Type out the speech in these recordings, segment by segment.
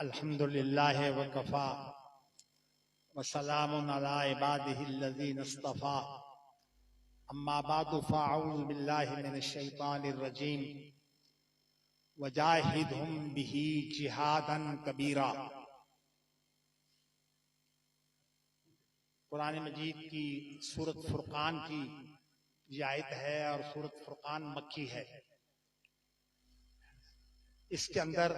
अल्हम्दुलिल्लाह वकफ़ा वसलामुन अला इबादिहिल्लज़ीना इस्तफ़ा अम्मा बादु फ़अऊज़ु बिल्लाहि मिनश शैतानिर रजीम वजाहिदहुम बिही जिहादन कबीरा। कुरान मजीद की सूरत फुरकान की ये आयत है और सूरत फुरकान मक्की है। इसके अंदर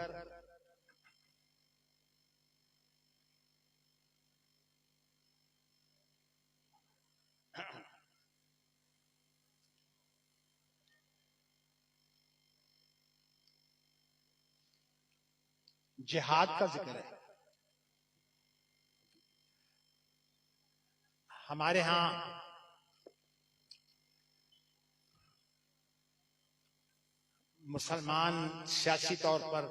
जिहाद का जिक्र है। हमारे यहां मुसलमान सियासी तौर पर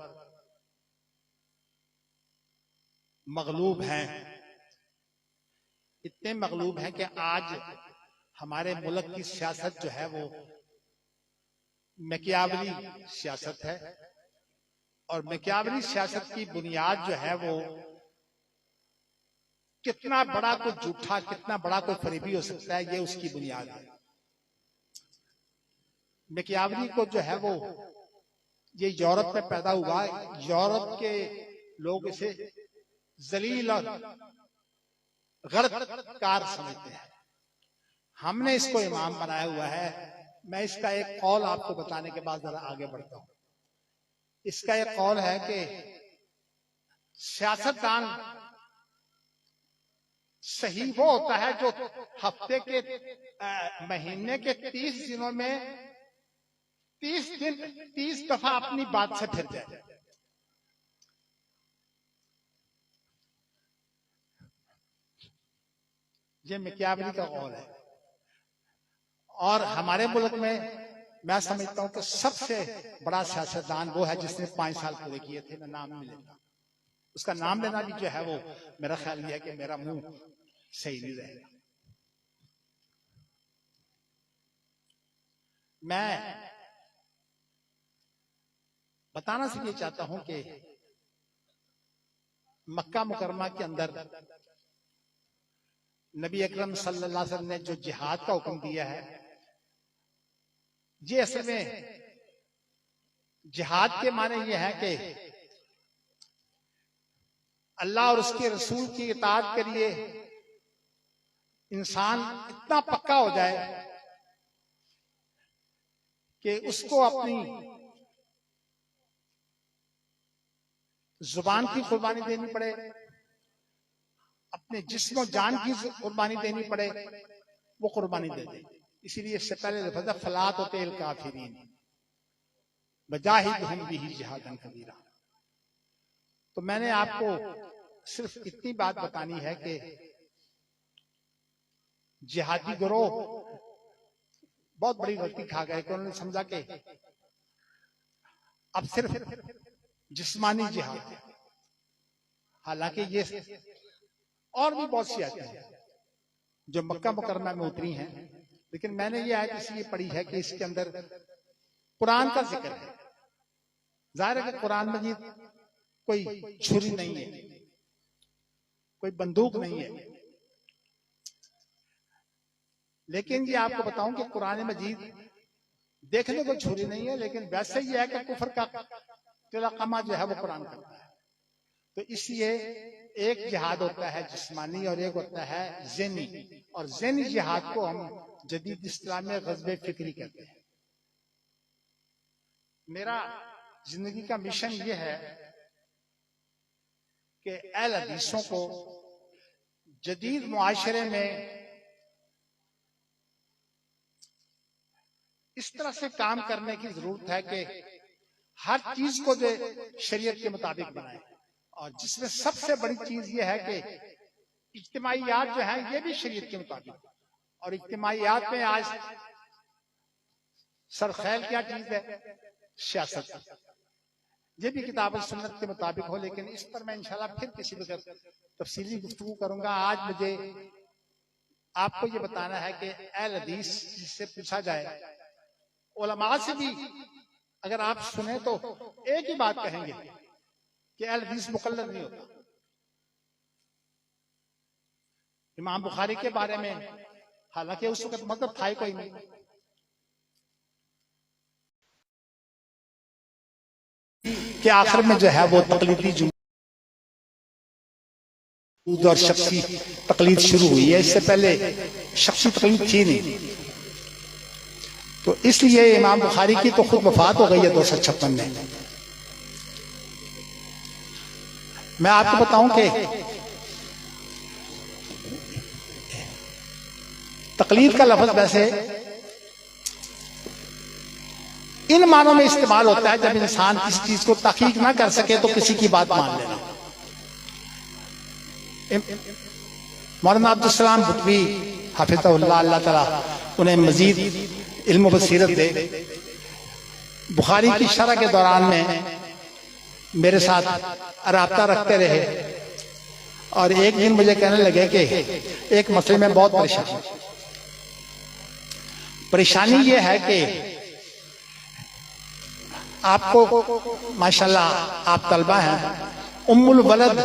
मगलूब हैं, इतने मगलूब हैं कि आज हमारे मुल्क की सियासत जो है वो मैकियावली सियासत है और मैकियावली सियासत की बुनियाद जो है वो कितना बड़ा कोई झूठा, कितना बड़ा कोई फरेबी हो सकता है, ये उसकी बुनियाद है। मैकियावली को जो है वो ये यूरोप में पैदा हुआ। यूरोप के लोग इसे जलील और गलतकार समझते हैं। हमने इसको इमाम बनाया हुआ है। मैं इसका एक कौल आपको बताने के बाद जरा आगे बढ़ता हूं। इसका एक कौल है कि सियासतदान सही वो होता है जो हफ्ते के महीने के 30 दिनों में 30 दफा अपनी बात से फिर जाए। ये मैकियावली का कौल है। और हमारे मुल्क में मैं समझता हूं कि सबसे बड़ा सियासतदान वो है जिसने 5 साल पूरे किए थे। मैं नाम नहीं लेता, उसका नाम लेना भी जो है वो मेरा ख्याल ये है कि मेरा मुंह सही नहीं रहेगा। मैं बताना से ये चाहता हूं कि मक्का मुकरमा के अंदर नबी अकरम सल्लल्लाहु अलैहि वसल्लम ने जो जिहाद का हुक्म दिया है, ये असल में जिहाद के माने ये है कि अल्लाह और उसके रसूल की इताअत के लिए इंसान इतना पक्का हो जाए कि उसको अपनी जुबान की कुर्बानी देनी पड़े, अपने जिस्म और जान की कुर्बानी देनी पड़े, वो कुर्बानी दे दे। इसीलिए इससे पहले लफ्ज़ फला तुतिल काफिरीन वजाहिदहुम बिही जिहादन कबीरा। तो मैंने आपको सिर्फ इतनी बात बतानी है कि जिहादी गिरोह बहुत बड़ी गलती खा गए कि उन्होंने समझा कि अब सिर्फ जिस्मानी जिहाद है। हालांकि ये और भी बहुत सी आयतें हैं जो मक्का मुकरमा में उतरी हैं, लेकिन मैंने ये आयत इसलिए पढ़ी है कि इसके अंदर कुरान का जिक्र है। जाहिर है कि कुरान मजीद कोई छुरी नहीं है, कोई बंदूक नहीं है, लेकिन ये आपको बताऊं कि कुरान मजीद देखने को छुरी नहीं है, लेकिन वैसे ही है कि कुफर का तिलाकमा जो है वो कुरान करता है। तो इसलिए एक जिहाद होता है जिस्मानी और एक होता है ज़हनी, और ज़हनी जिहाद को हम जदीद इस्लाम में ग़ज़वे फिक्री कहते हैं। मेरा जिंदगी का मिशन ये है कि अहले हदीसों को जदीद मुआशरे में इस तरह से काम करने की जरूरत है कि हर चीज को जो शरीयत के मुताबिक बनाए, और जिसमें सबसे बड़ी चीज ये है कि इज्तिमाइयात जो है ये भी शरीयत के मुताबिक। और इज्तिमाइयात में आज सरखैल क्या चीज है? सियासत। ये भी किताब सुन्नत के मुताबिक हो, लेकिन इस पर मैं इंशाल्लाह फिर किसी वक्त तफसीली गुफ्तगू करूंगा। आज मुझे आपको ये बताना है कि अहले हदीस जिससे पूछा जाए, उलमा से भी अगर आप सुने तो एक ही बात कहेंगे कि अहले हदीस मुकल्लद नहीं होता। इमाम बुखारी के बारे में हालांकि उस वक्त मतलब था ही कोई नहीं, कि आखिर में जो है वो तकलीदी जुमूद और शख्सी तकलीद शुरू हुई है। इससे पहले शख्सी तकलीद थी नहीं। तो इसलिए इमाम बुखारी की तो खुद वफात हो गई है 256 में। मैं आपको बताऊं कि तकलीद का लफ्ज वैसे इन मानों में इस्तेमाल होता है जब इंसान किसी चीज को तहकीक ना कर सके तो किसी की बात मान लेना। मौलाना अब्दुल सलाम बुटवी हाफिज़हुल्लाह, अल्लाह ताला उन्हें मजीद इल्म बसीरत दे, बुखारी की शरह के दौरान में मेरे साथ राब्ता रखते रहे और एक दिन मुझे कहने लगे कि एक मसले में बहुत परेशानी ये है कि आपको माशाल्लाह आप तलबा हैं, उम्मुल वलद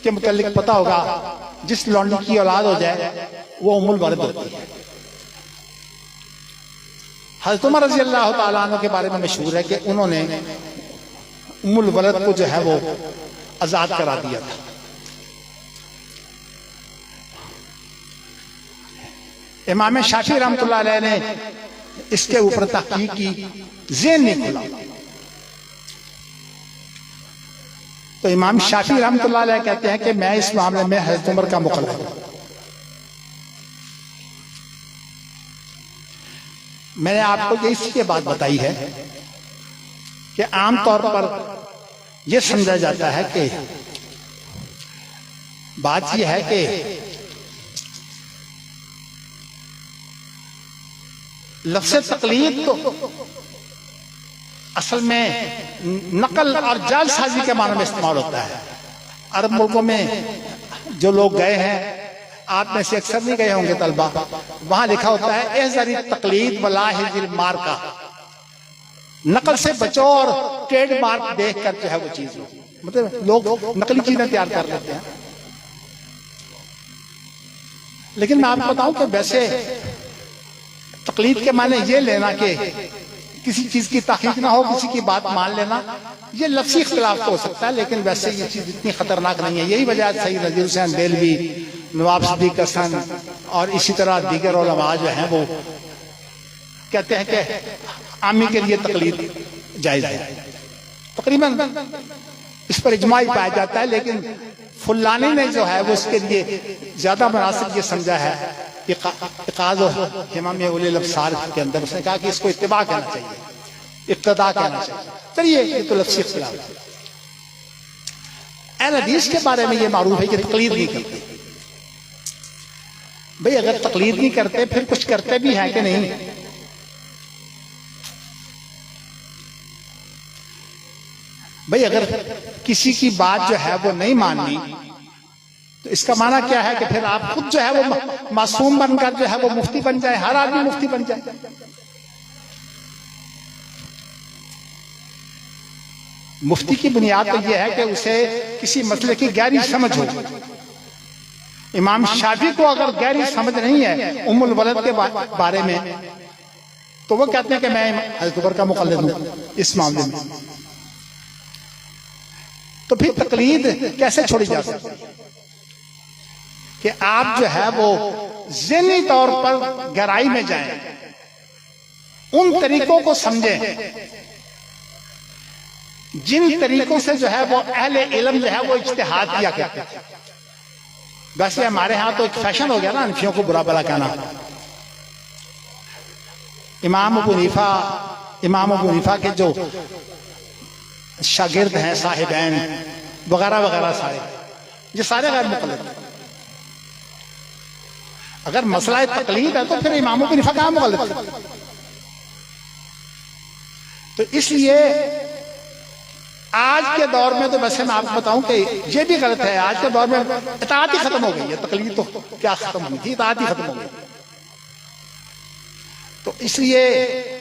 के मुतालिक पता होगा, जिस लौंडी की औलाद हो जाए वो उम्मुल वलद होती है। हज़रत उमर रज़ी अल्लाह तआला अन्हु के बारे में मशहूर है कि उन्होंने उम्मुल वलद को जो है वो आजाद करा दिया था। इमाम शाफी रहमतुल्लाह अलैह ने इसके ऊपर तहकीक की, ज़हन नहीं खुला। तो इमाम शाफी रहमतुल्लाह अलैह कहते हैं कि मैं इस मामले में हज़रत उमर का मुक़ल्लिद हूं। मैंने आपको ये इसलिए बात बताई है कि आमतौर पर यह समझा जाता है कि बात यह है कि लफ्ज़ तकलीद तो असल में नकल और जालसाजी के मानों में इस्तेमाल होता है। अरब मुल्कों में जो लोग गए हैं, आप में से अक्सर नहीं गए होंगे तलबा, वहां लिखा होता है एहज़री तकलीद वलाहिज़िल मार्का, नकल से बचो और ट्रेडमार्क देख कर जो है वो चीज हो। मतलब लोग नकली चीजें तैयार कर लेते हैं। लेकिन मैं आपको बताऊं कि वैसे तकलीद के माने ये लेना कि किसी चीज की तहकीक ना हो, किसी की बात मान लेना, ये लफ्ज़ी इख्तिलाफ तो हो सकता है, लेकिन वैसे ये चीज इतनी खतरनाक नहीं है। यही वजह सैयद नज़ीर हुसैन देलवी, नवाब सिद्दीक हसन और इसी तरह दीगर उलमा जो हैं वो कहते हैं कि आमी के लिए तकलीद जायज है। तकरीबन इस पर इजमाई पाया जाता है, लेकिन फुल्लानी ने जो है वो इसके लिए ज्यादा मुनासिब ये समझा है कि हिमाम उलिल अब्सार के अंदर उसने कहा कि इसको इत्तिबा कहना चाहिए, इक्तदा कहना चाहिए। चलिए ये तो लफ्ज़ी इख्तिलाफ है। अहले हदीस के बारे में ये मारूफ है कि तकलीद नहीं करते। भाई अगर तकलीद नहीं करते फिर कुछ करते भी हैं कि नहीं? भाई अगर किसी की बात जो है वो नहीं माननी तो इसका माना क्या है कि फिर आप खुद जो है वो मासूम बनकर जो है वो मुफ्ती बन जाए, हर आदमी मुफ्ती बन जाए। मुफ्ती की बुनियाद तो यह है कि उसे किसी मसले की गहरी समझ हो। इमाम शाफी को अगर गहरी समझ नहीं है उम्मुल वलद के बारे में तो वो कहते हैं कि मैं हज़रत उमर का मुक़ल्लिद हूं इस मामले में। तो फिर तकलीद कैसे छोड़ी जा सकती है कि आप जो है वो ज़हनी तौर पर गहराई में जाएं, उन तरीकों को समझें जिन तरीकों से जो है वो अहले इल्म जो है वो इज्तिहाद किया करते हैं। वैसे हमारे यहां तो एक फैशन हो गया ना अनफियों को बुरा भला कहना। इमाम अबू हनीफा के जो शागिर्द हैं, साहिबैन वगैरह वगैरह, सारे ये सारे गैर मुक़ल्लिद। अगर मसला तकलीद है तो फिर इमाम अबू हनीफा कहां मुक़ल्लिद? तो इसलिए आज के दौर में तो वैसे मैं आपको बताऊं कि ये भी गलत है। आज के दौर में इताअत ही खत्म हो गई है, तकलीद तो क्या खत्म हुई थी, इताअत ही खत्म हो गई। तो इसलिए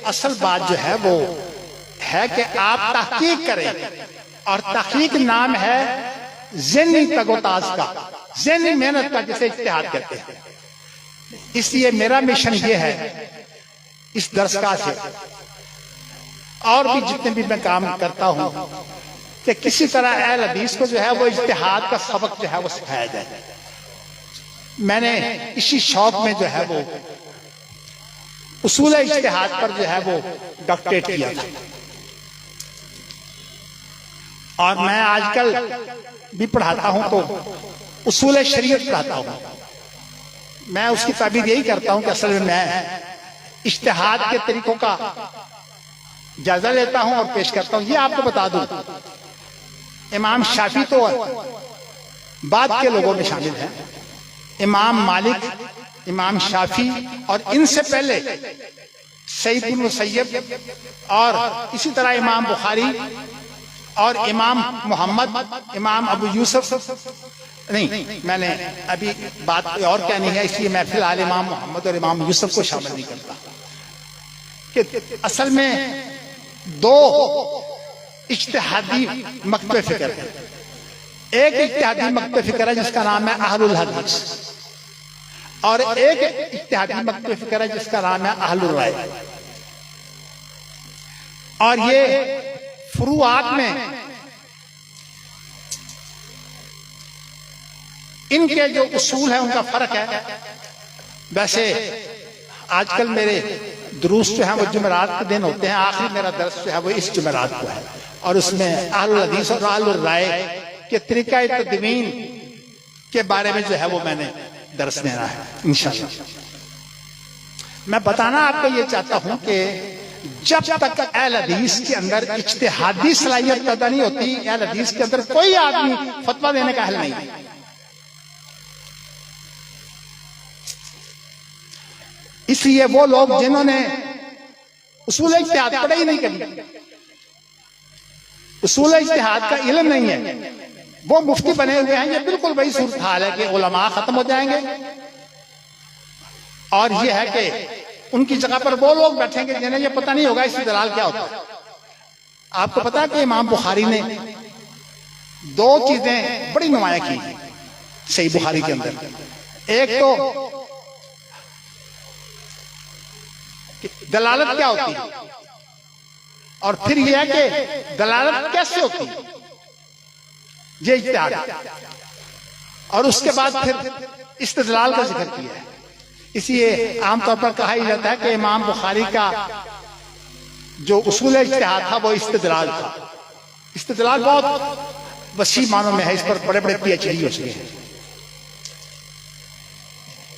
असल बात जो है वो है कि आप तहकीक करें और तहकीक नाम है ज़हनी तगोताज का, ज़हनी मेहनत का, जिसे इज्तिहाद कहते हैं। इसलिए मेरा मिशन ये है इस दरसगाह से और भी जितने भी मैं काम करता हूं कि किसी तरह अहले हदीस को जो है वो इज्तिहाद का सबक जो है वो सिखाया जाए। मैंने इसी शौक में जो है वो उसूल इज्तिहाद पर जो है वो डॉक्टरेट किया था, और मैं आजकल भी पढ़ाता हूं तो उसूल शरीयत पढ़ाता हूं। मैं उसकी ताबीर यही करता हूं कि असल में मैं इज्तिहाद के तरीकों का जायजा लेता हूं और पेश करता हूं। ये आपको बता दूं, इमाम शाफी तो बाद के लोगों में शामिल हैं, इमाम मालिक, इमाम शाफी, और इनसे पहले सईद बिन मुसय्यब और इसी तरह इमाम बुखारी और इमाम मोहम्मद, इमाम अबू यूसुफ, नहीं मैंने अभी बात और कहनी है इसलिए मैं फिलहाल इमाम मोहम्मद और इमाम यूसुफ को शामिल नहीं करता। कि असल में दो इज्तिहादी मकतब फिक्र है। एक इज्तिहादी मकतब फिक्र है जिसका नाम है अहलुल हदीस, और एक इज्तिहादी मकतब फिक्र है जिसका नाम है अहलुर राय। और ये फुरुआत में इनके जो उसूल है उनका फर्क है। वैसे आजकल मेरे दुरूस जो है वो जुमेरात के दिन होते हैं, आखिरी मेरा दर्स जो है वो इस जुमेरात को है, और उसमें अहलुल हदीस और अहलुर राय के तरीका तदवीन के बारे में जो है वो मैंने दर्स देना है इंशाअल्लाह। मैं बताना आपको ये चाहता हूं कि जब तक अहल हदीस के अंदर इज्तिहादी सलाहियत पैदा नहीं होती, अहल हदीस के अंदर कोई आदमी फतवा देने का अहल नहीं है। इसलिए वो लोग जिन्होंने उसूल इज्तिहाद पढ़ा ही नहीं कभी, उसूल इज्तिहाद का इल्म नहीं है, वो मुफ्ती बने हुए हैं। ये बिल्कुल वही सूरत हाल है कि उलमा खत्म हो जाएंगे, और ये है कि उनकी जगह पर वो लोग बैठेंगे जिन्हें ये पता नहीं होगा इस्तिदलाल क्या होता है। आपको पता है कि इमाम बुखारी ने दो चीजें बड़ी नुमाया की सही बुखारी के अंदर। एक तो दलालत क्या होती है, और फिर यह है कि दलालत कैसे होती है, ये इज्तिहाद, और उसके बाद फिर इस्तिदलाल का जिक्र किया है। इसलिए आमतौर पर कहा ही जाता है कि इमाम बुखारी का जो उसूल इज्तिहाद था वो इस्तिदलाल था। इस्तिदलाल बहुत वसी मानों में है, इस पर बड़े बड़े पीएचडी हो चुके हैं।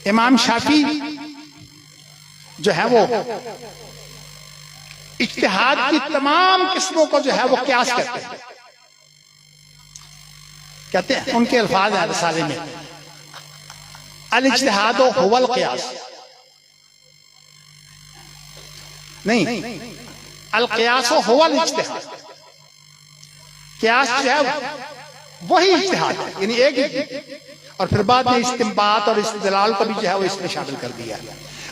इमाम शाफी जो है वो इज्तिहाद की तमाम किस्मों को जो है वो क्यास करते हैं। कहते हैं, उनके अल्फाज हैं रसाले में, अल इज्तिहाद हुवल क़ियास, नहीं अल क़ियास हुवल इज्तिहाद। क़ियास जो है वही इज्तिहाद है, यानी एक, और फिर बाद में इस्तिंबात और इस्तिदलाल को भी जो है वो इसमें शामिल कर दिया।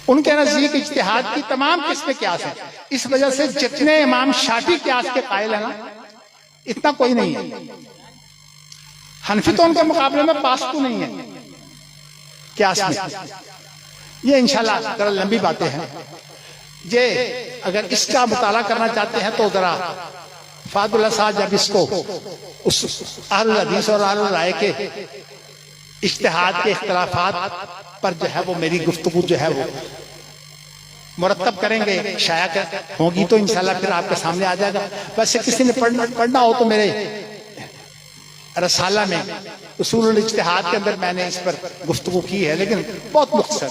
उनके नजदीक इज्तिहाद की तमाम किस्में क्यास है। इस वजह से जितने इमाम शाफी क्यास के कायल है ना, इतना कोई नहीं है। हनफी तो उनके मुकाबले में पास तो नहीं है क्यास में। ये इंशाल्लाह जरा लंबी बातें हैं, ये अगर इसका मुताला करना चाहते हैं तो जरा फादुल्लाह साहब जब इसको उस अहलुल हदीस और अहलुल राय के इज्तिहाद के इख्तिलाफात पर जो है वो मेरी गुफ्तगू जो है वो मुरत्तब करेंगे, शाया होगी तो इंशाल्लाह फिर आपके सामने आ जाएगा। वैसे किसी ने पढ़ना हो तो मेरे रसाला में उसूल इज्तिहाद के अंदर मैंने इस पर गुफ्तगू की है, लेकिन बहुत मुख्तसर।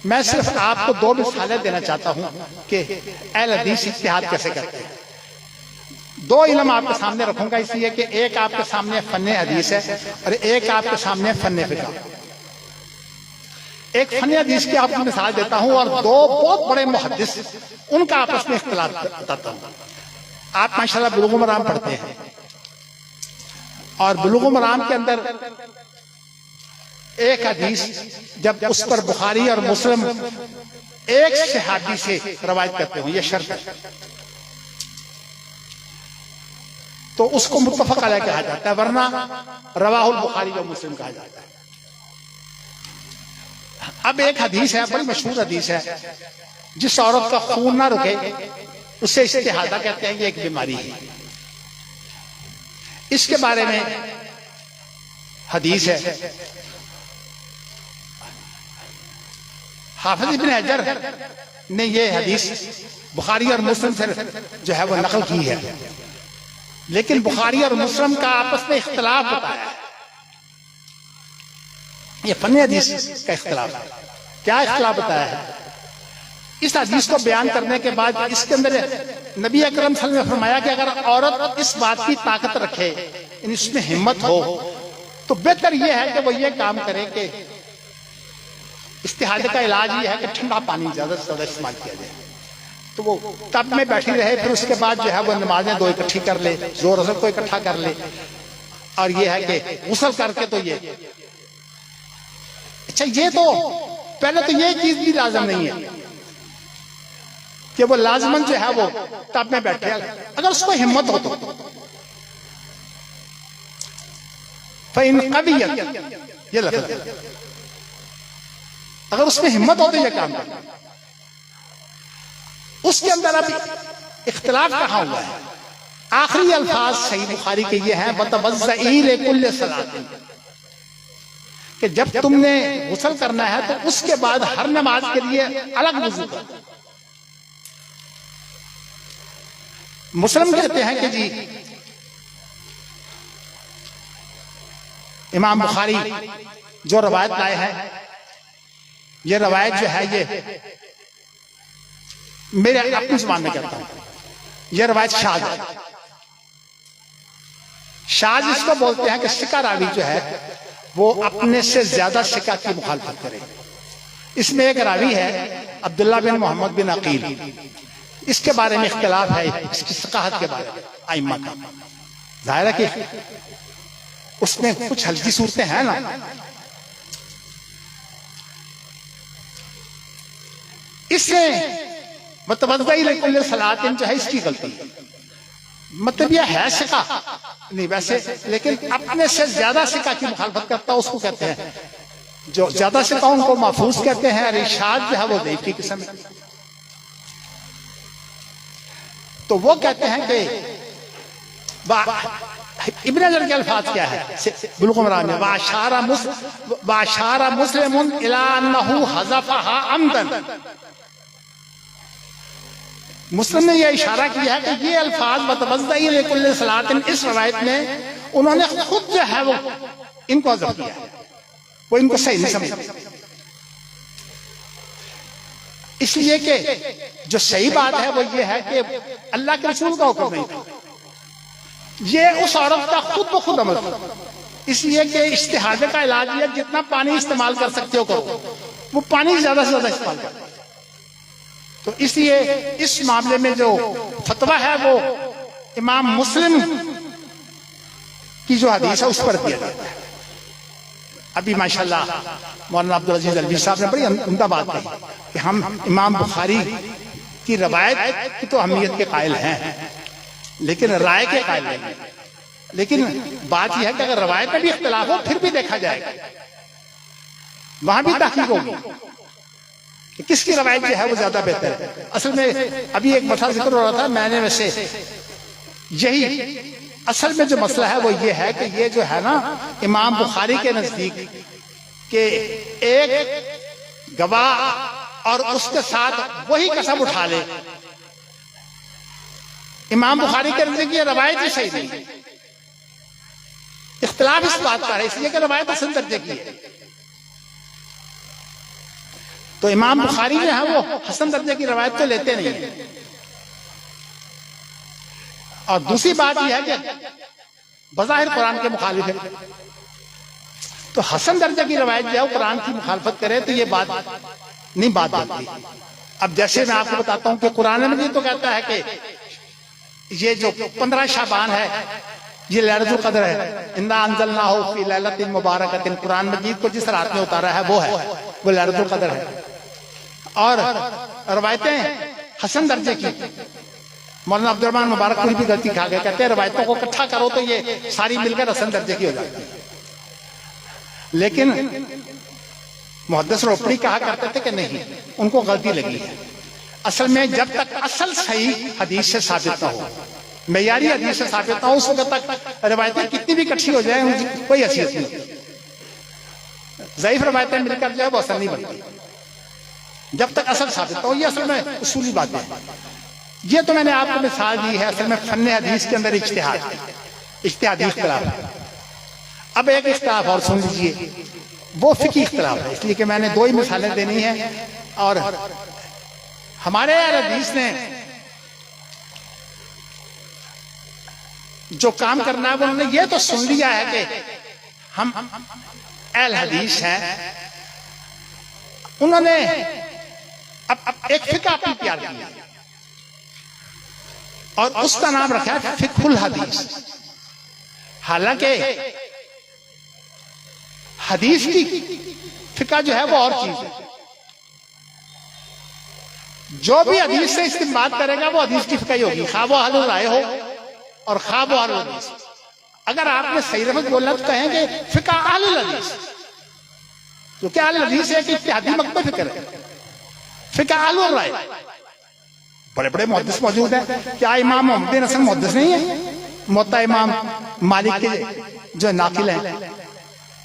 मैं सिर्फ आपको दो मिसालें देना चाहता हूं कि अहले हदीस इज्तिहाद कैसे करते हैं। दो इल्म आपके सामने रखूंगा इसलिए कि एक आपके सामने फन्ने हदीस है और एक आपके सामने फन्ने फिक़्ह। एक फन्ने हदीस की आपको मिसाल देता हूं और दो बहुत बड़े मुहद्दिस उनका आपस में इख्तिलाफ बताता हूं। आप माशाल्लाह बुलूगुल मराम पढ़ते हैं, और बुलूगुल मराम के अंदर एक हदीस जब उस पर बुखारी और मुस्लिम एक सहाबी से रवायत करते हो, यह शर्त है। तो उसको मुत्तफक अलैह कहा जाता है, वरना रवाहुल बुखारी व मुस्लिम कहा जाता है। अब एक हदीस है, बड़ी मशहूर हदीस है, जिस औरत का खून ना रुके उसे इस्तिहादा कहते हैं, ये एक बीमारी है। इसके बारे में हदीस है, हाफिज इब्न हजर ने ये हदीस बुखारी और मुस्लिम से जो है वो नकल की है, लेकिन बुखारी और मुस्लिम का आपस में इख्तिलाफ बताया है। ये फन हदीस का इख्तिलाफ है। क्या इख्तिलाफ बताया है? इस हदीस को बयान करने के बाद इसके अंदर नबी अकरम सल्लल्लाहु अलैहि वसल्लम ने फरमाया कि अगर औरत इस बात की ताकत रखे, इसमें हिम्मत हो, तो बेहतर यह है कि वो ये काम करे कि इस्तिहादे का इलाज ये है कि ठंडा पानी ज्यादा से ज्यादा इस्तेमाल किया जाए। तो वो तब में बैठी रहे, फिर उसके बाद जो है वो नमाजें दो इकट्ठी कर ले, जोर असर को इकट्ठा कर ले, और ये है कि गुस्ल करके तो ये अच्छा, ये तो पहले तो ये चीज भी लाजम नहीं है कि वो लाजमन जो है वो तब में बैठे, अगर उसको हिम्मत हो तो फ़इन क़विय्यत, ये लफ्ज़, अगर उसमें हिम्मत हो तो ये काम करे। उसके अंदर अब इख्तिलाफ कहाँ हुआ है? आखिरी अल्फाज सही बुखारी के ये हैं, वतवज़्ज़ई लिकुल्लि सलातिन, कि जब तुमने गुस्ल करना है तो उसके बाद हर नमाज के लिए अलग वुज़ू करो। मुस्लिम कहते हैं कि जी इमाम बुखारी जो रवायत लाए हैं, ये रवायत जो है ये मेरे अपनी जुबान में कहता हूं, ये रवायत शाज़ है। शाज़ इसको बोलते हैं कि सिका रावी जो है वो अपने से ज्यादा सिका की मुखालफत करे। इसमें एक रावी है अब्दुल्ला बिन मोहम्मद बिन अकील, इसके बारे में इख्तिलाफ है, इसकी सकाहत के बारे में आइम्मा का। जाहिर है कि उसमें कुछ हल्की सूरतें हैं ना, इसमें मतवज़्ज़ई लिकुल्लि सलातिन जो है इसकी गलती है। मतलब यह है सिका नहीं वैसे, लेकिन अपने से ज्यादा सिका की मुखालफत करता है उसको कहते हैं, जो ज्यादा सिका उनको महफूज कहते हैं, और इशाद जो है वो ज़ईफ़ की किस्म है। तो वो कहते हैं कि इब्न हजर के अल्फाज क्या है बुलुग़ मराम में, वाशारा मुस्लिमुन इला अन्नहु हज़फ़हा अमदन, मुस्लिम ने यह इशारा किया है कि ये अल्फाज वतवज़्ज़ई लिकुल्लि सलातिन, इस रवायत में उन्होंने खुद जो है वो इनको हज़फ किया है, वो इनको सही नहीं समझा। इसलिए कि जो सही बात है वो ये है कि अल्लाह के रसूल का हुक्म नहीं था, ये उस औरत का खुद ब खुद अमल था। इसलिए कि इस्तिहादे का इलाज है, जितना पानी इस्तेमाल कर सकते हो करो, वो पानी ज्यादा से ज्यादा इस्तेमाल करो। तो इसलिए इस मामले में जो फतवा है वो इमाम मुस्लिम की जो हदीस है उस पर दिया जाता है। अभी माशाल्लाह मौलाना अब्दुल अजीज अलवी साहब ने बड़ी उम्दा बात कही कि हम इमाम बुखारी की रवायत की तो अहमियत के कायल हैं, लेकिन राय के कायल नहीं। लेकिन बात यह है कि अगर रवायत में भी इख्तिलाफ हो फिर भी देखा जाएगा, वहां भी तहकीक होगी कि किसकी रवायत जो है वो ज्यादा बेहतर है। असल में अभी एक मसला जिक्र हो रहा था, मैंने वैसे यही असल में जो मसला है वो ये है कि ये जो है ना इमाम बुखारी के नजदीक के एक गवाह और उसके साथ वही कसम उठा ले, इमाम बुखारी के नजदीक ये रवायत ही सही नहीं। इख्तिलाफ इस बात का है, इसलिए कि रवायत हसन दर्जे की है। तो इमाम बुखारी जो है वो हसन दर्जे की रवायत तो लेते नहीं है। और दूसरी बात यह है कि बज़ाहिर कुरान के मुखालिफ है, तो हसन दर्जे की रवायत जो है कुरान की मुखालफत करे तो ये बात नहीं बात बनती। अब जैसे मैं आपको बताता हूं कि कुरान में तो कहता है कि ये जो 15 शाबान है ये लैलतुल क़द्र है, इन्ना अंज़लनाहु फी लैलतिन मुबारकतिन, कुरान मजीद को जिस रात में उतारा है वो लैलतुल क़द्र है। और रवायतें हसन दर्जे की, मौलाना अब्दुर्रहमान मुबारकपुरी भी गलती खा गए, कहते हैं रवायतों को इकट्ठा करो तो ये सारी मिलकर हसन दर्जे की हो जाती है। लेकिन मुहद्दिस रोपड़ी कहा करते थे कि नहीं, उनको गलती लगी है। असल में जब तक असल सही हदीस से साबित ना हो, मेयारी हदीस से साबित ना हो, उस वक्त तक रवायतें कितनी भी इकट्ठी हो जाए उनकी कोई हैसियत नहीं। ज़ईफ रवायतें मिलकर जो है वो असल नहीं बनती जब तक असल साबित हो। ये असल में उसूली बात है। ये तो मैंने आपको मिसाल दी है, असल में फन्ने हदीस के अंदर इज्तिहादी इख्तिलाफ है। अब एक इख्तिलाफ और सुन लीजिए, वो फिकी इख्तिलाफ है, इसलिए कि मैंने दो ही मिसालें देनी है। और हमारे अहले हदीस ने जो काम करना है, उन्होंने ये तो सुन लिया है कि हम अहले हदीस हैं। उन्होंने अब एक फिका अपनी तैयार किया और उसका नाम रखा है फिक्हुल हदीस। हालांकि हदीस की फिका जो है वो और चीज है। जो भी हदीस से इस्तेमाल करेगा वो हदीस की फिका ही होगी, खा वो अहलुल राय हो और खा वो अहलुल हदीस। अगर आपने सही रफज बोलना तो कहेंगे फिका अहलुल हदीस, क्योंकि अहलुल हदीस है कि इत्तेहादी मकबूल फिक्र है। फिका अहलुल राय, बड़े बड़े मुहद्दिस मौजूद हैं। क्या इमाम मोहम्मद बिन हसन मुहद्दिस नहीं है? मोता इमाम मालिक के जो नाकिल है,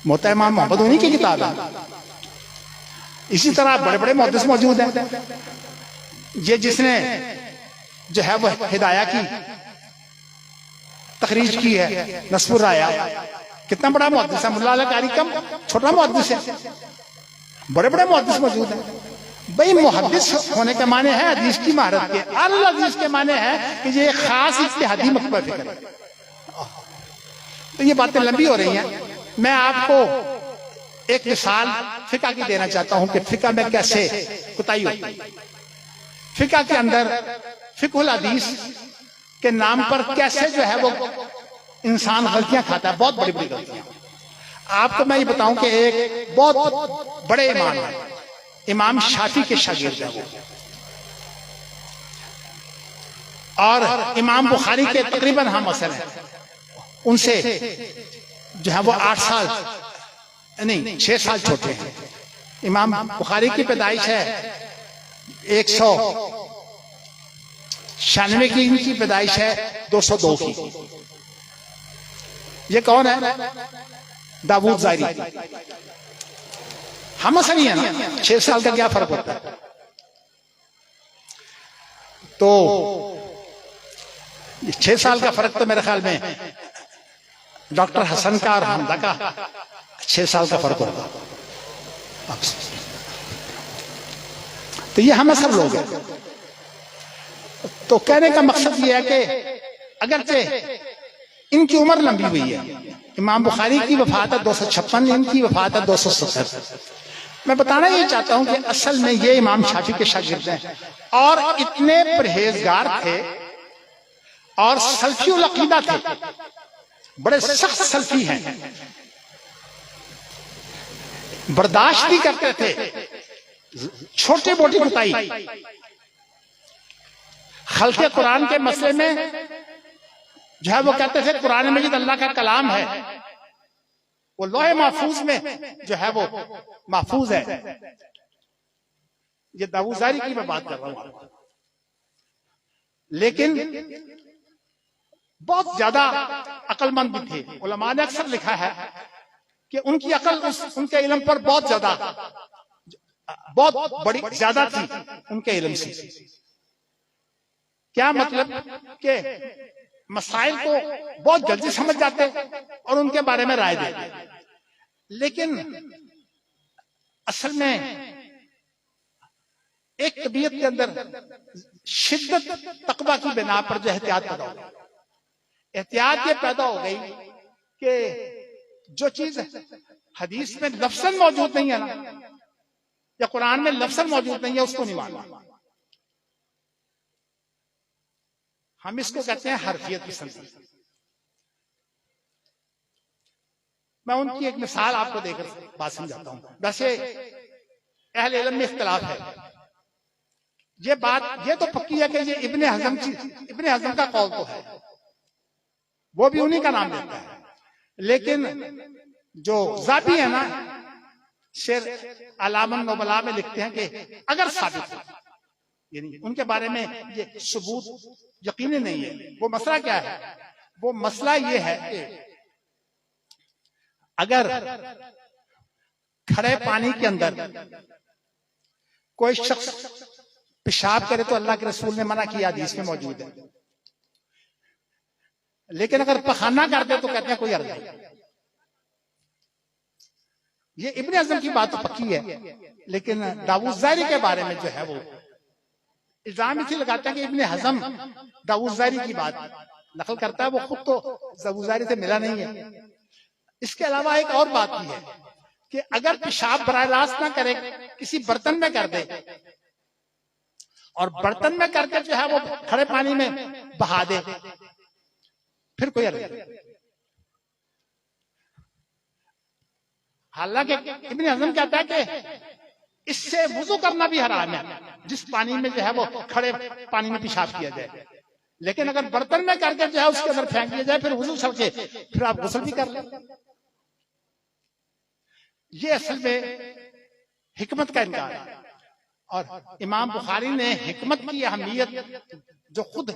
मोता इमाम मोहम्मद उन्हीं की किताब है। इसी तरह बड़े बड़े मुहद्दिस मौजूद हैं। ये जिसने जो है वो हिदाया की तखरीज की है, नस्बुर राया, कितना बड़ा मुहद्दिस है। मुल्ला अल कारी कम छोटा मुहद्दिस है, बड़े बड़े मुहद्दिस मौजूद हैं। भाई मुहद्दिस होने के माने है हदीस की महारत के, अल हदीस के माने है कि ये खास इत्तेहादी मकबूल फिक्र है। तो ये बातें लंबी हो रही हैं। मैं आपको एक मिसाल फिका की देना चाहता हूं कि फिका में कैसे कुताही होती है। फिका के अंदर फिक्हुल हदीस के नाम पर कैसे जो है वो इंसान गलतियां खाता है, बहुत बड़ी बड़ी गलतियां। आपको मैं ये बताऊं कि एक बहुत बड़े इमाम है, इमाम शाफी के शागिर्द है वो, और इमाम बुखारी के तकरीबन हम असल हैं। उनसे जो है वो 8 साल नहीं 6 साल छोटे हैं। इमाम बुखारी की पैदाइश है 196 की, इनकी पैदाइश है 202 की। ये कौन है? दाऊद ज़ाहिरी। हम असल ही है ना, 6 साल का क्या फर्क होता है। तो 6 साल का फर्क तो मेरे ख्याल में डॉक्टर हसन का और हमदा का 6 साल का फर्क होगा। तो ये हम सब लोग हैं। तो कहने का मकसद ये है कि अगरचे इनकी उम्र लंबी हुई है, इमाम बुखारी की वफात है 256, इनकी वफात है 270। मैं बताना ये चाहता हूं कि असल में ये इमाम शाफी के शागिर्द हैं और इतने परहेजगार थे और सल्फी उल अकीदा थे, बड़े सख्त सल्फी हैं, बर्दाश्त भी करते थे छोटी मोटी कुताही। खल्क़े कुरान के मसले में जो है वो कहते थे कुरान मजीद अल्लाह का कलाम है, वो लौहे महफूज में जो है वो महफूज है। ये दाऊद ज़ाहिरी की मैं बात कर रहा हूं। लेकिन बहुत ज्यादा अक्लमंद भी थे। उलमा ने अक्सर लिखा है कि उनकी अकल उनके इल्म पर बहुत बड़ी ज्यादा थी उनके इल्म से। क्या मतलब कि मसाइल को बहुत जल्दी समझ जाते और उनके बारे में राय देते। लेकिन असल में एक तबीयत के अंदर शिद्दत तकवा की बिना पर जो एहतियात पैदा हो गई। एहतियात ये पैदा हो गई कि जो चीज हदीस में लफ्ज़न मौजूद नहीं है ना, या कुरान में लफ्ज़न मौजूद नहीं है, उसको नहीं मानना। हम इसको कहते हैं हरफियत की संगति। मैं उनकी एक मिसाल आपको देकर बात समझाता हूं। वैसे अहले इल्म में इख्तिलाफ है, ये बात ये तो पक्की है कि ये इब्ने हजम का कौल तो है, वो भी उन्हीं का नाम लेता है। लेकिन जो ज़ाबी है ना, शेर अलामन नोबला में लिखते हैं कि अगर साबित हो, यानी उनके बारे में ये सबूत यकीनी नहीं है। वो मसला क्या है? वो मसला ये है कि अगर खड़े पानी के अंदर कोई शख्स पेशाब करे तो अल्लाह के रसूल ने मना किया, हदीस में मौजूद है। लेकिन अगर पखाना कर दे तो कहते हैं कोई अर्ज नहीं। ये इब्ने हज़म की बात तो पक्की है, लेकिन दाऊद ज़ाहिरी के बारे में जो है वो इल्जाम इसी लगाते हैं कि इब्ने हज़म दाऊद ज़ाहिरी की बात नकल करता है, वो खुद तो दाऊद ज़ाहिरी से मिला नहीं है। इसके अलावा एक और बात भी है कि अगर पेशाब बराह रास्त ना करे, किसी बर्तन में कर दे और बर्तन में करके जो है वो खड़े पानी में बहा दे, फिर कोई अर्ज नहीं। हालांकि इब्ने हज़म कहता है कि इससे वुजू करना भी हराम है, जिस पानी में जो है वो खड़े पानी में पेशाब किया जाए। लेकिन अगर बर्तन में करके जो है उसके अंदर फेंक दिया जाए, फिर वुजू करके फिर आप गुस्ल भी कर लें। ये असल में हिकमत का इनकार है। और इमाम बुखारी ने हिकमत की अहमियत जो खुद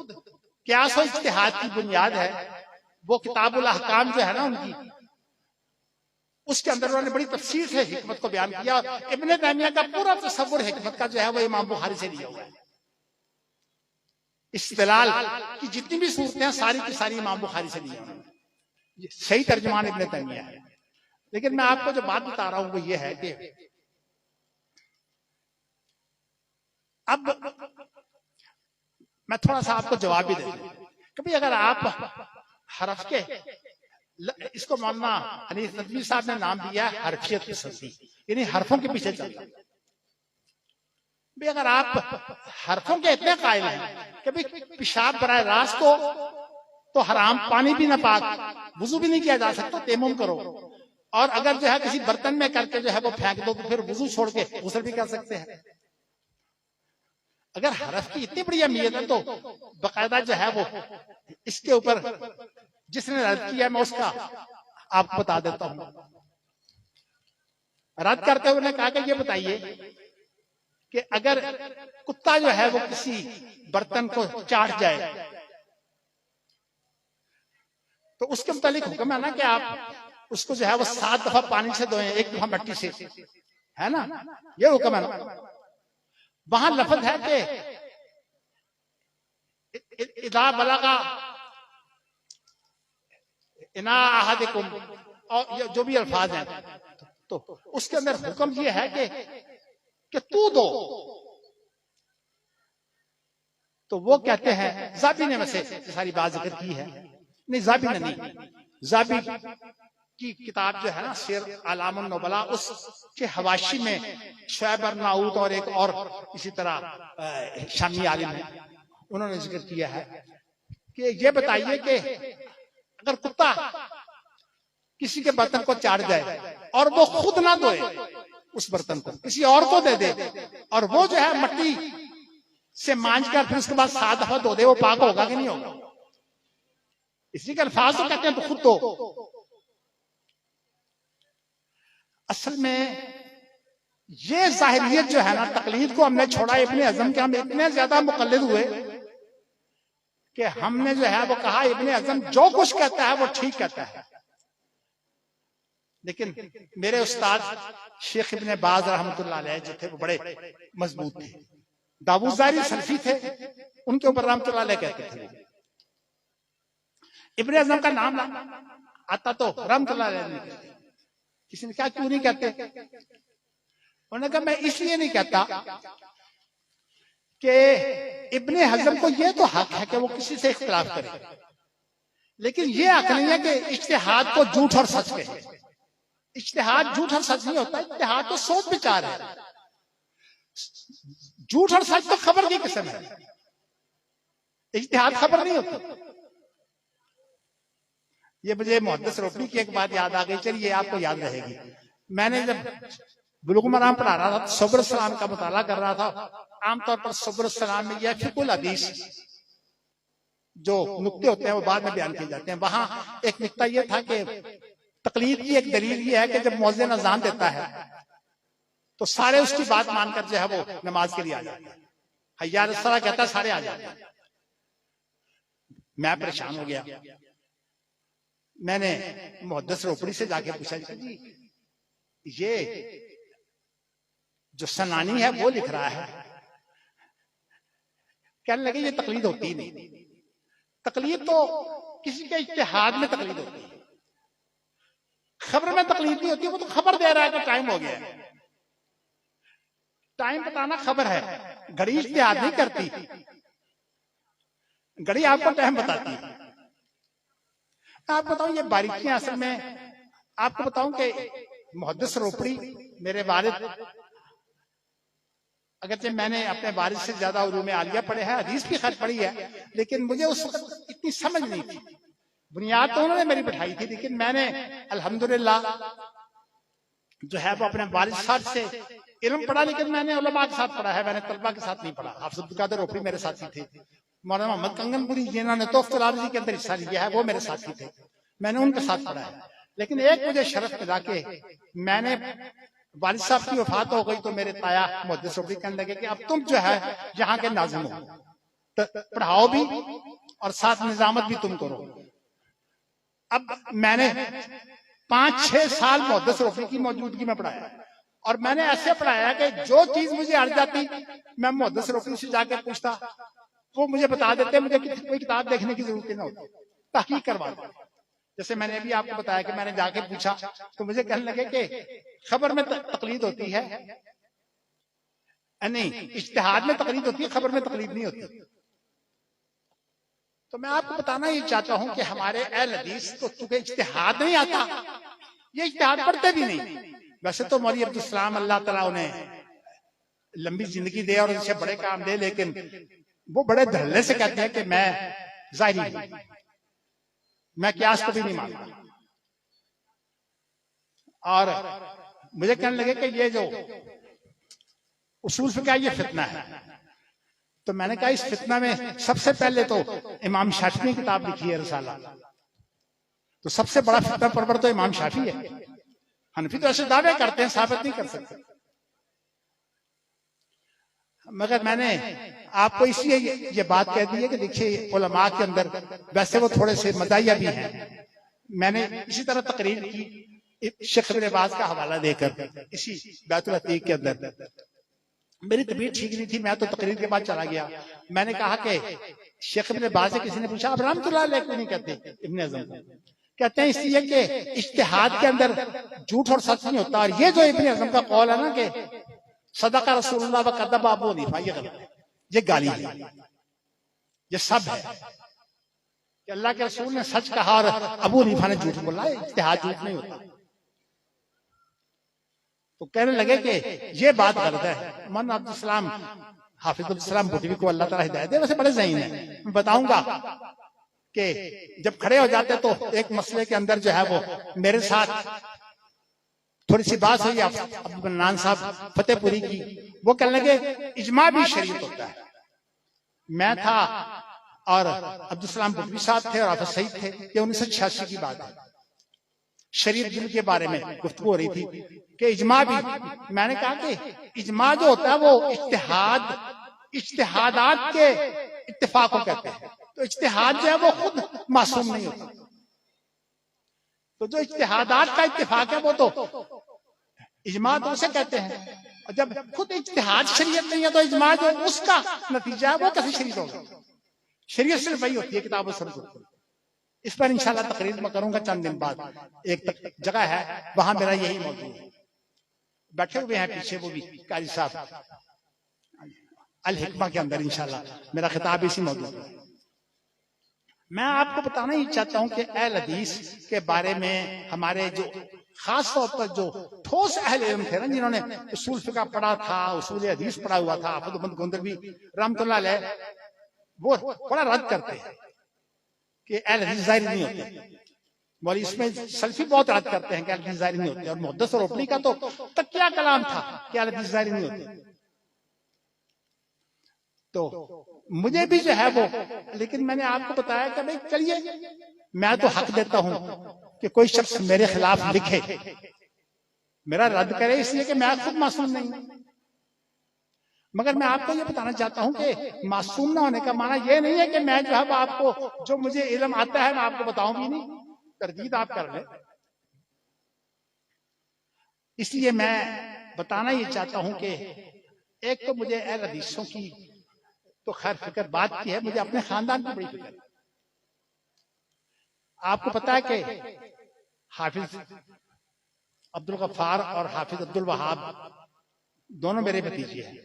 क़ियास और इज्तिहाद की बुनियाद है, वो किताबुल अहकाम जो है ना उनकी, उसके अंदर उन्होंने बड़ी तफसील से हिकमत को बयान किया। और इब्ने तैमिया का पूरा तसव्वुर हिकमत का जो है वो इमाम बुखारी से लिया हुआ है। इस्तिलाल की जितनी भी सूरतें हैं सारी की सारी इमाम बुखारी से ली है। ये सही तर्जुमान इब्ने तैमिया है। लेकिन मैं आपको जो बात बता रहा हूं वो ये है कि अब मैं थोड़ा सा आपको जवाब भी दे दूं। कभी अगर आप हरफ के, इसको मौलाना हनीफ नदवी साहब ने नाम दिया है हरफियत की सदी, यानी हरफों के पीछे चलना। भी अगर आप हरफों के इतने कायल हैं कि भाई पेशाब बराह रास्त को तो हराम, पानी भी ना पाक, वुजू भी नहीं किया जा सकता, तयम्मुम करो। और अगर जो है किसी बर्तन में करके जो है वो फेंक दो तो फिर वुजू छोड़ के गुस्ल भी कर सकते हैं। अगर हरफ की इतनी बड़ी अहमियत है तो बाकायदा जो है वो इसके ऊपर जिसने रद्द किया मैं उसका आपको बता देता हूं। रद्द करते हुए कहा कि ये बताइए कि अगर कुत्ता जो है वो किसी बर्तन को चाट जाए तो उसके मुतालिक हुक्म है ना कि आप उसको जो है वो 7 दफा पानी से धोएं, 1 दफा मिट्टी से, है ना? ये हुक्म है ना। वहां लफ्ज है कि इदा बलगा इना अहदिकुम, और जो भी अल्फाज हैं तो उसके अंदर हुक्म ये है कि तू दो। तो वो कहते हैं, ज़ाबी ने वैसे सारी बात जिक्र की है, नहीं ज़ाबी ने नहीं, ज़ाबी की किताब जो है ना शेर अलामुन नोबला, उसके हवाशी में शुएब अर्नाऊत और एक और इसी तरह शामी आलिम है, उन्होंने जिक्र किया है कि ये बताइए कि अगर कुत्ता किसी के बर्तन को चाट जाए और वो खुद ना धोए, उस बर्तन को किसी और को दे दे और वो जो है मट्टी से मांझ कर फिर उसके बाद 7 दफा धो दे, वो पाक होगा कि नहीं होगा? इसी के अल्फाज तो कहते हैं तो खुद धो। असल में ये जाहिरियत जो है ना, तकलीद को हमने छोड़ा इब्ने हज़म के। हम इतने ज्यादा मुकल्लिद हुए कि हमने जो है वो कहा इब्ने हज़म जो कुछ कहता है वो ठीक कहता है। लेकिन मेरे उस्ताद शेख इब्ने बाज रहमतुल्लाह अलैह जो थे वो बड़े मजबूत थे, दाऊद ज़ाहिरी सल्फी थे, उनके ऊपर रहमतुल्लाह अलैह कहते थे। इब्ने हज़म का नाम आता तो रहमतुल्लाह अलैह नहीं कहते। किसी ने कहा क्यों नहीं कहते? उन्होंने कहा मैं इसलिए नहीं कहता कि इब्ने हज़म को ये तो हक है कि वो किसी से इख्तिलाफ करे, लेकिन ये हक नहीं है कि इज्तिहाद को झूठ और सच कहे। इज्तिहाद झूठ और सच नहीं होता, इज्तिहाद तो सोच विचार है। झूठ और सच तो खबर की किस्म है, इज्तिहाद खबर नहीं होती। ये मुझे मुहद्दिस रोपनी की एक बात याद आ गई, चलिए आपको याद रहेगी। मैंने जब बुलुग मराम पढ़ा रहा था, सब्र सलाम का मुताला कर रहा था, आमतौर पर सब्र सलाम में या फिकुल हदीस जो नुक्ते होते हैं वो बाद में बयान किए जाते हैं। वहां एक नुक्ता ये था कि तकलीद की एक दलील ये है कि जब मुअज्जिन अजान देता है तो सारे उसकी बात मानकर जो है वो नमाज के लिए आ जाते हैं। हय्या अलस सलाह कहता है, सारे आ जाते हैं। मैं परेशान हो गया। मैंने मुहद्दिस रोपड़ी से जाके पूछा, जी ये जो सनानी है वो लिख रहा है। कहने लगे ये तकलीद होती ही नहीं। तकलीद तो किसी के इज्तिहाद में तकलीद होती है, खबर में तकलीद नहीं होती। वो तो खबर दे रहा है कि टाइम हो गया है। टाइम बताना खबर है, घड़ी इज्तिहाद नहीं करती। घड़ी आपको टाइम बताती है। आप बताऊं ये बारीकियां असल में आपको बताऊं कि मुहद्दिस रोपड़ी मेरे वालिद, अगरचे मैंने अपने वालिद से ज्यादा उलूम आलिया पढ़े हैं, हदीस भी खैर पढ़ी है, लेकिन मुझे उस वक्त इतनी समझ नहीं थी। बुनियाद तो उन्होंने मेरी बैठाई थी, लेकिन मैंने अल्हम्दुलिल्लाह जो है वो अपने वालिद साहब से इल्म पढ़ा, लेकिन मैंने उलमा के साथ पढ़ा है, मैंने तलबा के साथ नहीं पढ़ा। हाफिज अब्दुल कादिर रोपड़ी मेरे साथी थे, मौलाना मोहम्मद कंगनपुरी जिन्होंने तोहफतुल आरज़ी के अंदर हिस्सा लिया है वो मेरे साथी थे, मैंने उनके साथ पढ़ा है। लेकिन एक मुझे शरफ मिला कि मैंने वालिद साहब की वफात हो गई तो मेरे ताया मुहद्दिस रोपड़ी कहने लगे कि अब तुम जो है यहाँ के नाज़िम हो, तो पढ़ाओ भी और साथ निजामत भी तुम करो। अब मैंने 5-6 साल मुहद्दिस रोपड़ी की मौजूदगी में पढ़ाया, और मैंने ऐसे पढ़ाया कि जो चीज मुझे अड़ जाती मैं मुहद्दिस रोपड़ी से जाके पूछता, वो मुझे बता देते, मुझे कोई किताब देखने की जरूरत नहीं होती, तहकीक करवा देते। जैसे मैंने अभी आपको बताया कि मैंने जाके पूछा तो मुझे कहने लगे कि खबर में तकलीद होती है, नहीं इज्तिहाद में तकलीद होती है, खबर में तकलीद नहीं होती। तो मैं आपको बताना ये चाहता हूं कि हमारे अहले हदीस को चूंकि इज्तिहाद नहीं आता, ये इज्तिहाद पढ़ते भी नहीं। वैसे तो मौलवी अब्दुल सलाम अल्लाह तआला उन्हें लंबी जिंदगी दे और उनसे बड़े काम दे, लेकिन वो बड़े धड़ल्ले से कहते हैं कि मैं ज़ाहिरी हूं, मैं कियास को भी नहीं मानता। और मुझे कहने लगे कि ये जो उसूल फिक़ह ये फितना है। तो मैंने कहा इस फितना में सबसे पहले तो इमाम शाफी ने किताब लिखी है रिसाला, तो सबसे बड़ा फितना परवर तो इमाम शाफी है। हनफी तो ऐसे दावे करते हैं, साबित नहीं कर सकते। मगर मैंने आपको इसलिए ये बात कह दी है कि देखिए उलमा के अंदर वैसे वो थोड़े से मदाहिया भी हैं। मैंने इसी तरह तकरीर की शेख इब्न बाज का हवाला देकर इसी बैतुल अतीक के अंदर। मेरी तबीयत ठीक नहीं थी, मैं तो तकरीर के बाद चला गया। मैंने कहा कि शेख इब्न बाज से किसी ने पूछा आप रहमतुल्लाह अलैह क्यों नहीं कहते इब्न अज़म को? कहते हैं इसलिए कि इज्तिहाद के अंदर झूठ और सच नहीं होता। और ये जो इब्न अज़म का कौल है ना कि सदका रसूलुल्लाह व कज़्ज़ब अबू हनीफा, ये गलत है, ये गाली है, ये सब है कि अल्लाह के रसूल ने सच कहा और अबू हनीफा ने झूठ बोला। इज्तिहाद झूठ नहीं होता। तो कहने लगे कि ये बात गलत है। मन अब्दुल सलाम हाफिज अब्दुल सलाम भुटवी को अल्लाह ताला हिदायत दे, वैसे बड़े ज़हीन है। मैं बताऊंगा कि जब खड़े हो जाते तो एक मसले के अंदर जो है वो मेरे साथ थोड़ी सी बात हुई अब्दुल मन्नान साहब फतेहपुरी की। वो कहने लगे इजमा भी शरीयत होता है। मैं था और अब्दुल सलाम भुटवी साहब थे और हाफिज सईद थे। ये 1986 की बात है। शरीयत बिल के बारे में गुफ्तगू हो रही थी कि इजमा भी। मैंने कहा कि इजमा जो होता है वो इज्तिहादात के इत्तेफाक को कहते हैं। तो इज्तिहाद जो है वो खुद मासूम नहीं होता। तो जो इज्तिहादात का इत्तेफाक है वो तो इजमा तो उसे कहते हैं। और जब खुद इज्तिहाद शरीयत नहीं है तो इजमा जो उसका नतीजा है वो कैसे शरीयत होगा? शरीयत सिर्फ वही होती है किताब और सुन्नत। इस पर इंशाल्लाह तकरीर में करूंगा चंद दिन बाद। एक जगह है वहां मेरा यही मौजूद है। बैठे हुए हैं पीछे वो भी कारी साहब अल हिकमा के अंदर। इंशाल्लाह मेरा खिताब इसी मौजूद है। मैं आपको बताना ही चाहता हूं कि अहल हदीस के बारे में हमारे जो खास तौर पर जो ठोस अहले इल्म थे ना, जिन्होंने उसूल फिक़ह पढ़ा था, उसूल हदीस पढ़ा हुआ था, हाफिज अहमद गोंदरवी रहमतुल्लाह अलैह, वो बड़ा रद्द करते हैं कि अहल हदीस ज़ाहिरी नहीं होते। मौलवी इसमें सल्फी बहुत रद्द करते हैं कि अहल हदीस ज़ाहिरी नहीं होते। और मुहद्दिस रोपड़ी का तो तकिया कलाम था कि अहल हदीस ज़ाहिरी नहीं होते। तो मुझे भी जो है वो, लेकिन मैंने आपको बताया कि भाई चलिए, मैं तो हक देता हूं कि कोई शख्स मेरे खिलाफ लिखे, मेरा रद्द करे, इसलिए कि मैं खुद मासूम नहीं हूं। मगर मैं आपको ये बताना चाहता हूं कि मासूम ना होने का माना ये नहीं है कि मैं जो है आपको जो मुझे इल्म आता है मैं आपको बताऊं भी नहीं, तरदीद आप कर ले। इसलिए मैं बताना ये चाहता हूं कि एक तो मुझे अहले हदीसों की तो खैर फिक्र बात की है, मुझे अपने खानदान की बड़ी फिक्र। आपको पता है कि हाफिज अब्दुल गफ्फार और हाफिज अब्दुल वहाब दोनों मेरे भतीजे हैं,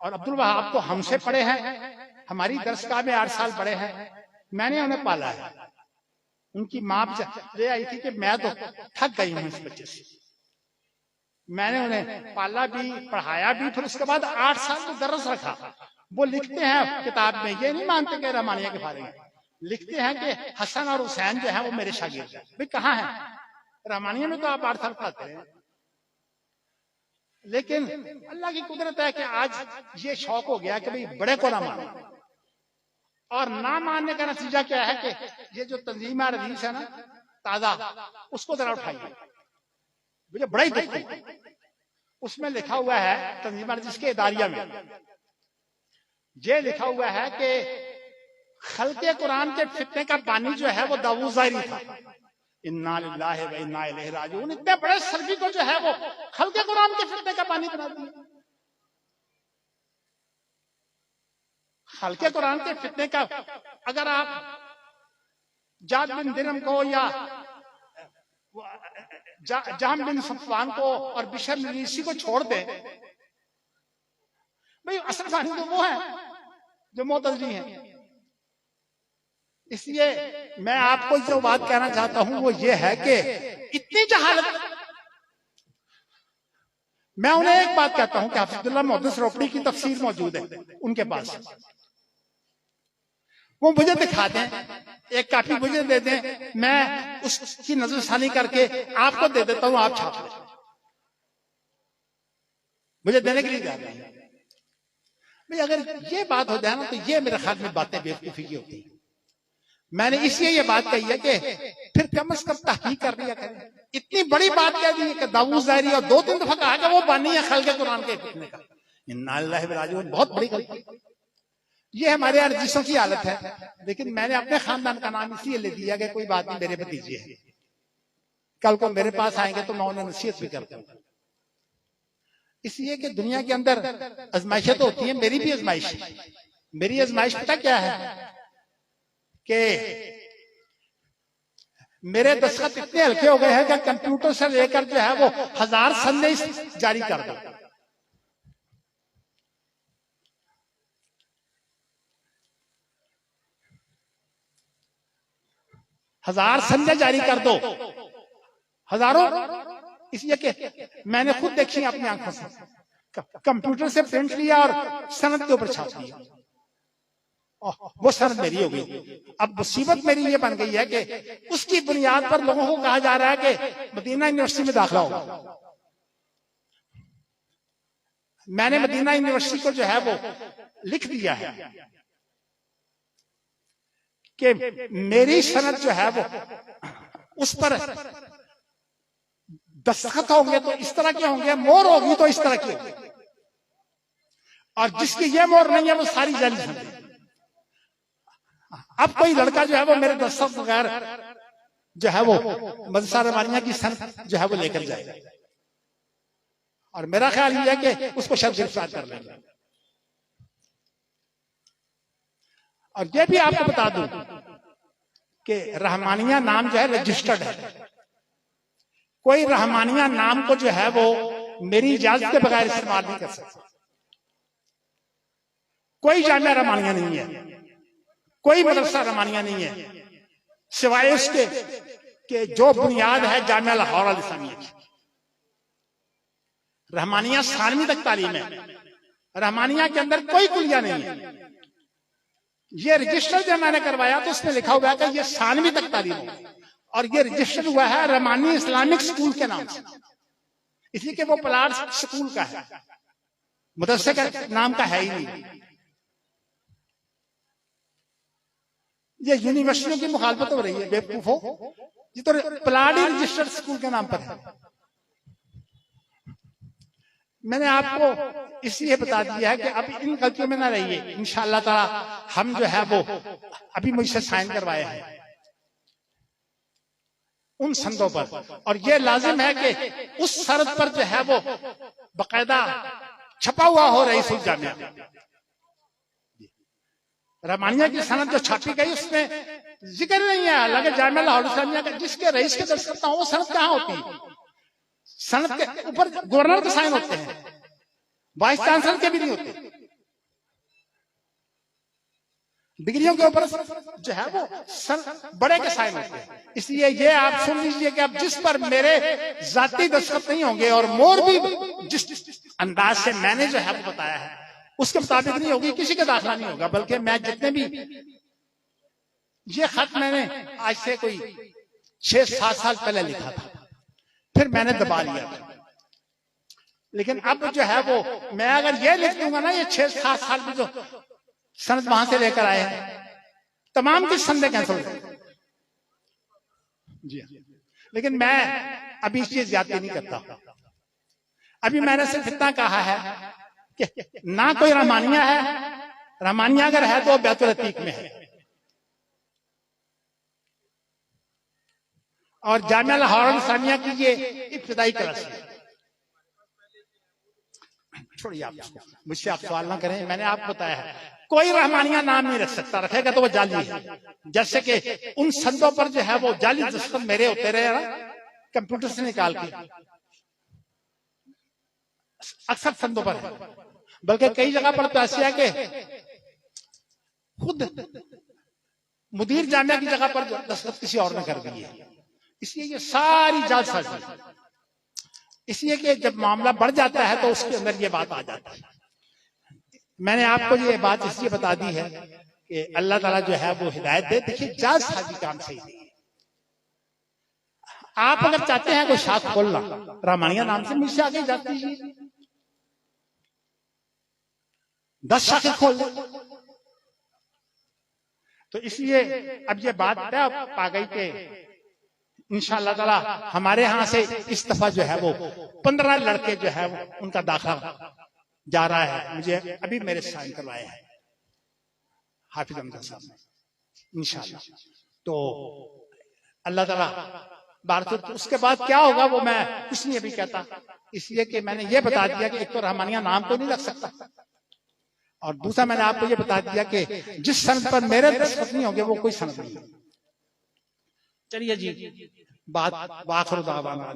और अब्दुल वहाब तो हमसे पढ़े हैं, हमारी दरसगाह में 8 साल पढ़े हैं। मैंने उन्हें पाला है। उनकी माँ ले आई थी कि मैं तो थक गई हूं इस बच्चे से। मैंने उन्हें पाला भी, पढ़ाया भी, फिर उसके बाद 8 साल तो दरस रखा। वो लिखते हैं किताब में, ये नहीं मानते कि रहमानिया के फारिग हैं, लिखते हैं कि हसन और हुसैन जो है वो मेरे शागिर्द हैं। भाई कहाँ है? रहमानिया में तो आप 8 साल पढ़ाते हैं। लेकिन अल्लाह की कुदरत है कि आज ये शौक हो गया कि भाई बड़े को ना मानो, और ना मानने का नतीजा क्या है कि ये जो तंजीम हदीस है ना ताजा, उसको जरा उठाइए, मुझे बड़ा ही दुख है। उसमें लिखा हुआ है तंजीम हदीस के इदारिया में, ये लिखा हुआ है कि खल्के कुरान के फितने का बानी जो है वो दाऊद ज़ाहिरी था। इन्ना लिल्लाहि व इन्ना इलैहि राजिऊन। इतने बड़े सल्फी को जो है वो खल्के कुरान के फितने का बानी बना दिया। खल्के कुरान के फितने का, अगर आप जाद बिन दिरहम को या जाम बिन सफवान को और बिशर मरीसी को छोड़ दें, भाई असल बानी तो वो है जो मोतज़िली हैं। इसलिए मैं आपको जो बात कहना चाहता हूं वो ये है कि इतनी जहालत। मैं उन्हें एक बात कहता हूं कि हफीजुल्लाह मुहद्दिस रोपड़ी की तफसीर मौजूद है उनके पास, वो मुझे दिखा दें, एक कापी मुझे दे दें, मैं उसकी नजरसानी करके आपको दे देता हूं, आप छाप लें। मुझे देने के लिए जा रहे हैं भाई। अगर ये बात हो जाए ना तो ये मेरे ख्याल में बातें बेवकूफी की होती है। मैंने इसलिए ये बात कही है कि फिर कम से कम तहकीक कर लिया करें। इतनी बड़ी बात कह दी कि दाऊद ज़ाहिरी, और 2-3 दफा कहा कि वो बानी है खल्के कुरान के फितने का। इन्ना लिल्लाहि व राजिऊन, बहुत बड़ी गलती। ये हमारे अर्जिशों की हालत है। लेकिन मैंने अपने खानदान का नाम इसलिए ले दिया कि कोई बात नहीं, मेरे भतीजे हैं, कल को मेरे पास आएंगे तो मैं उन्हें नसीहत भी करता हूँ। इसलिए कि दुनिया के अंदर आजमाइशें तो होती है, मेरी भी आजमाइश है। मेरी आजमाइश पता क्या है कि मेरे दस्तखत इतने हल्के हो गए हैं कि कंप्यूटर से लेकर जो है वो 1000 संदेश जारी कर दो। 1000 संदेश जारी कर दो, हजारों। इसलिए कि मैंने खुद देखी अपनी आंखों से, कंप्यूटर से प्रिंट लिया और सनद के ऊपर छाप दिया, वो सनद मेरी हो गई। अब मुसीबत मेरी ये बन गई है कि उसकी बुनियाद पर लोगों को कहा जा रहा है कि मदीना यूनिवर्सिटी में दाखिला होगा। मैंने मदीना यूनिवर्सिटी को जो है वो लिख दिया है कि मेरी सनद जो है वो उस पर दस्तखत होंगे तो इस तरह के होंगे, मोहर होगी तो इस तरह की होगी, और जिसकी ये मोहर नहीं है वो सारी जाली समझे। अब कोई लड़का जो है वो मेरे दस्तखत बगैर जो है वो मदरसा रहमानिया की सनद जो है वो लेकर जाएगा, और मेरा ख्याल ये है कि उसको शर्त गिरफ्तार कर लेंगे। और ये भी आपको बता दूं कि रहमानिया नाम जो है रजिस्टर्ड है। कोई रहमानिया नाम को जो है वो मेरी इजाजत के बगैर इस्तेमाल नहीं कर सकता। कोई जामिया रहमानिया नहीं है, कोई मदरसा रहमानिया नहीं है, सिवाय उसके कि जो बुनियाद है जामिया लाहौर अल इस्लामिया की। रहमानिया 7वीं तक तालीम है, रहमानिया के अंदर कोई कुलिया नहीं है। ये रजिस्टर जब मैंने करवाया तो उसमें लिखा हुआ है कि ये 7वीं तक तालीम है, और ये रजिस्टर हुआ है रहमानी इस्लामिक स्कूल के नाम से, इसलिए कि वो प्लाट स्कूल का है, मुदस्सिर का नाम का है ही नहीं। ये यूनिवर्सिटियों की मुखालफत हो रही है, बेवकूफो। ये तो पलाडी रजिस्टर्ड स्कूल के नाम पर है। मैंने आपको इसलिए बता दिया है कि अब इन गलतियों में ना रहिए। इंशाअल्लाह ताला हम जो है वो अभी मुझसे साइन करवाए हैं उन संदों पर, और ये लाजिम है कि उस शर्त पर जो है वो बाकायदा छपा हुआ हो रईस उल जामिया। रहमानिया की सनद जो छापी गई उसमें जिक्र नहीं है हालांकि जामिया लाहौर इस्लामिया का जिसके रईस के दस्तखत हो वो सनद कहाँ होती है? सनद के ऊपर गवर्नर के साइन होते हैं, वाइस चांसलर के भी नहीं होते। डिग्रियों के ऊपर जो है वो बड़े के साइन होते हैं। इसलिए ये आप सुन लीजिए कि अब जिस पर मेरे जाती दस्तखत नहीं होंगे और मोर भी जिस अंदाज से मैंने जो है वो बताया है उसके मुताबिक नहीं होगी, किसी का दाखिला नहीं होगा। बल्कि मैं जितने भी ये खत मैंने आज से कोई 6-7 साल पहले लिखा था, फिर मैंने दबा लिया था। लेकिन अब जो है वो मैं अगर ये लिख दूंगा ना, ये 6-7 साल में जो सनद वहां से लेकर आए हैं तमाम की संदे कैंसिल हो जी। लेकिन मैं अभी ये ज्यादा नहीं करता। अभी मैंने सिर्फ इतना कहा है कि ना कोई रहमानिया है, रहमानिया अगर है तो बैतुल अतीक में है, और जामिया लाहौर इस्लामिया की ये इब्तिदाई क्लास है। छोड़िए आप, मुझसे आप सवाल ना करें। मैंने आपको बताया है कोई रहमानिया नाम नहीं रख सकता, रखेगा तो वो जाली है। जैसे कि उन संदों पर जो है वो जाली दस्तखत मेरे होते रहे ना, कंप्यूटर से निकाल के अक्सर संदों पर है। बल्कि कई जगह पर तो ऐसी है कि खुद मुदीर जामिया की जगह पर दस्तखत किसी और ने कर दी है। इसलिए ये सारी जालसाजी, इसलिए कि जब मामला बढ़ जाता है तो उसके अंदर ये बात आ जाती है। मैंने आपको ये बात इसलिए बता दी है कि अल्लाह ताला जो है वो हिदायत दे। देखिए जालसाजी काम सही नहीं है। आप अगर चाहते हैं कोई शाख खोलना रहमानिया नाम से, मुझसे आगे जाती है 10 शाखें खोल दे। तो इसलिए अब ये बात तय पा गई कि इंशाअल्लाह ताला हमारे यहां से इस दफा जो है वो 15 लड़के जो है वो उनका दाखिला जा रहा है। मुझे अभी मेरे साइन करवाए हैं हाफिज अमजद साहब ने इंशाअल्लाह। तो अल्लाह ताला बात, उसके बाद क्या होगा वो मैं कुछ नहीं अभी कहता, इसलिए कि मैंने ये बता दिया कि एक तो रहमानिया नाम तो नहीं रख सकता, और दूसरा मैंने आपको ये बता दिया कि जिस सनद पर मेरे दस्तखत नहीं होंगे वो कोई सनद नहीं। चलिए जी, बात आखिर दावाना।